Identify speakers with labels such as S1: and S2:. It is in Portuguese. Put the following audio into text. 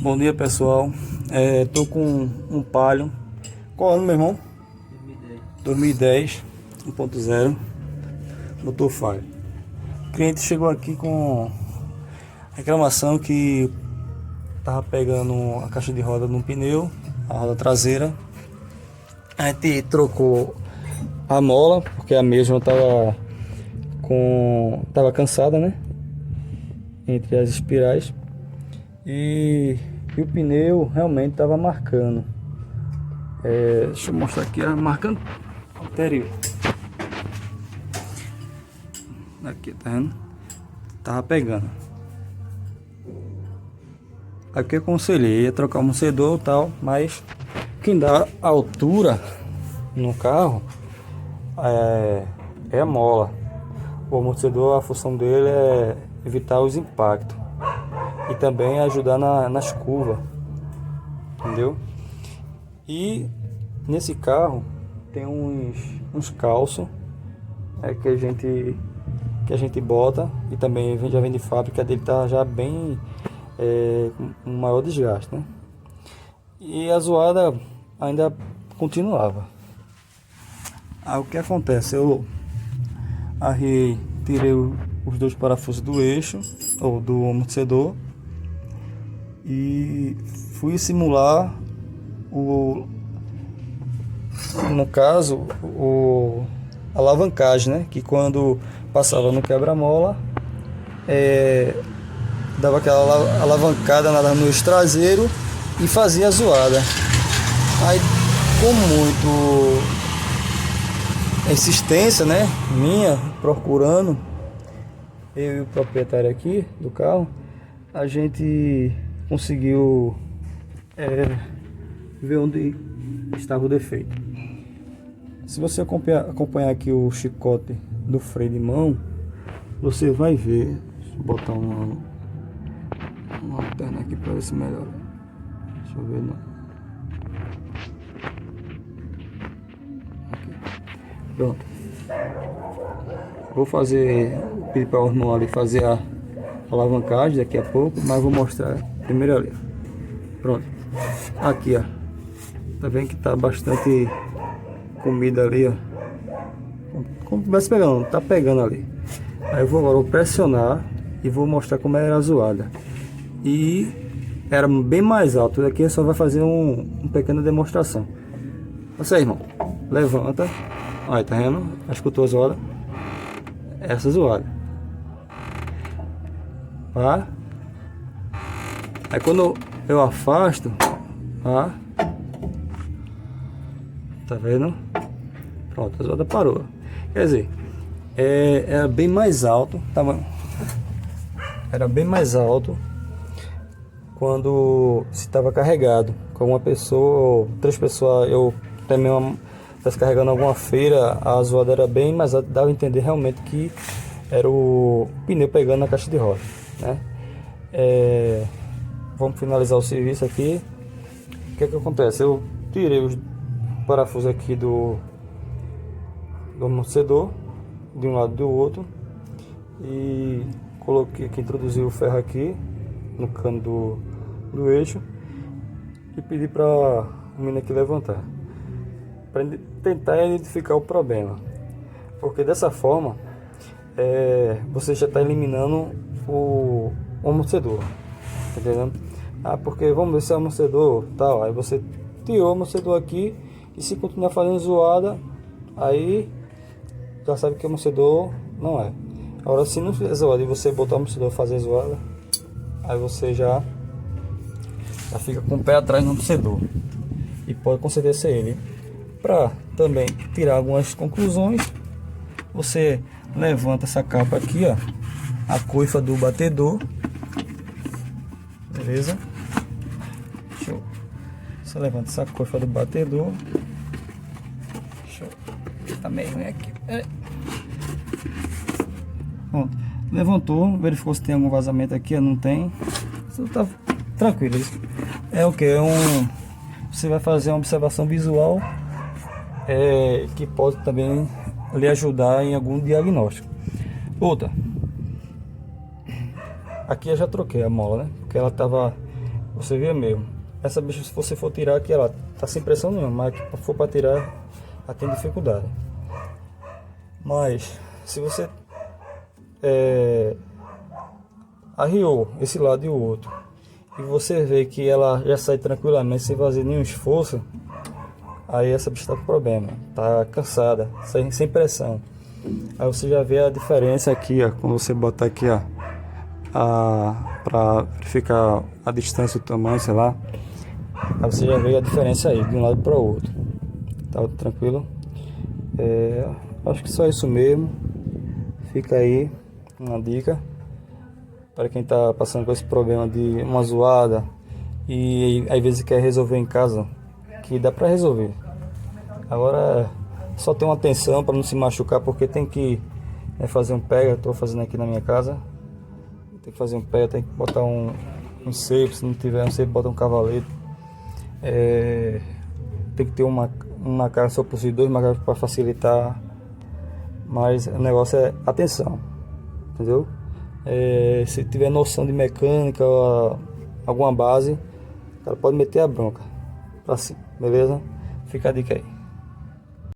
S1: Bom dia, pessoal. Tô com um Palio. Qual ano, meu irmão? 2010 1.0 motor falho. O cliente chegou aqui com reclamação que tava pegando a caixa de roda no pneu, a roda traseira. A gente trocou a mola porque a mesma tava cansada, né? Entre as espirais. E o pneu realmente estava marcando. Deixa eu mostrar aqui a marca anterior. Aqui, tá vendo? Tava pegando. Aqui eu aconselhei a trocar o amortecedor e tal, mas quem dá altura no carro é a mola. O amortecedor, a função dele é evitar os impactos e também ajudar nas curvas, entendeu? E nesse carro tem uns calços que a gente bota, e também já vem de fábrica, dele tá já bem com um maior desgaste, né? E a zoada ainda continuava. Aí o que acontece? Eu tirei os dois parafusos do eixo ou do amortecedor e fui simular no caso a alavancagem, né? Que quando passava no quebra-mola dava aquela alavancada no eixo traseiro e fazia a zoada. Aí, com muito insistência, né, minha, procurando, eu e o proprietário aqui do carro, a gente conseguiu ver onde estava o defeito. Se você acompanhar aqui o chicote do freio de mão, você vai ver. Deixa eu botar uma lanterna aqui para ver se melhora. Deixa eu ver. Não. Aqui. Pronto. Vou pedir para o irmão ali fazer a alavancagem daqui a pouco, mas vou mostrar primeiro ali. Pronto. Aqui, ó. Tá vendo que tá bastante comida ali, ó. Como tivesse pegando, tá pegando ali. Aí eu vou agora pressionar e vou mostrar como era a zoada. E era bem mais alto. Daqui só vai fazer uma pequena demonstração. Você aí, irmão, levanta. Olha, tá vendo? Escutou a zoada? Essa zoada. Tá? Aí quando eu afasto, tá vendo? Pronto, a zoada parou. Quer dizer, era bem mais alto, era bem mais alto quando se estava carregado com uma pessoa ou 3 pessoas. Eu também estava carregando alguma feira, a zoada era bem mais alta, dava a entender realmente que era o pneu pegando na caixa de roda, né? Vamos finalizar o serviço aqui. O que acontece? Eu tirei os parafusos aqui do amortecedor de um lado e do outro e coloquei aqui, introduzi o ferro aqui no cano do eixo e pedi para o menino aqui levantar para tentar identificar o problema, porque dessa forma você já está eliminando o amortecedor, tá entendendo? Porque vamos ver se é o amortecedor tal. Aí você tirou o amortecedor aqui e se continuar fazendo zoada, aí já sabe que o amortecedor não é. Agora, se não fizer zoada e você botar o amortecedor fazer zoada, aí você já fica com o pé atrás no amortecedor e pode com certeza ser ele. Para também tirar algumas conclusões, você levanta essa capa aqui, ó, a coifa do batedor, beleza? Você levanta essa coifa do batedor. Tá meio ruim aqui. Pronto. Levantou, verificou se tem algum vazamento aqui, não tem. Você tá tranquilo. É o que? Você vai fazer uma observação visual que pode também lhe ajudar em algum diagnóstico. Outra. Aqui eu já troquei a mola, né? Porque ela tava você vê mesmo. Essa bicha, se você for tirar aqui, ela tá sem pressão nenhuma, mas se for para tirar, ela tem dificuldade. Mas se você arriou esse lado e o outro, e você vê que ela já sai tranquilamente sem fazer nenhum esforço, aí essa bicha tá com problema, tá cansada, sem pressão. Aí você já vê a diferença aqui, ó, quando você botar aqui, ó, para verificar a distância, o tamanho, sei lá. Aí você já vê a diferença aí, de um lado para o outro. Tá tranquilo? Acho que só isso mesmo. Fica aí uma dica para quem tá passando por esse problema de uma zoada e às vezes quer resolver em casa, que dá para resolver. Agora só ter uma atenção para não se machucar, porque tem que fazer um pega. Estou fazendo aqui na minha casa. Tem que fazer um pega, tem que botar um cepo. Se não tiver um cepo, bota um cavalete. Tem que ter uma macaco só por si, 2 macacos para facilitar. Mas o negócio é atenção, entendeu? Se tiver noção de mecânica, alguma base, o cara pode meter a bronca pra cima, beleza? Fica a dica aí.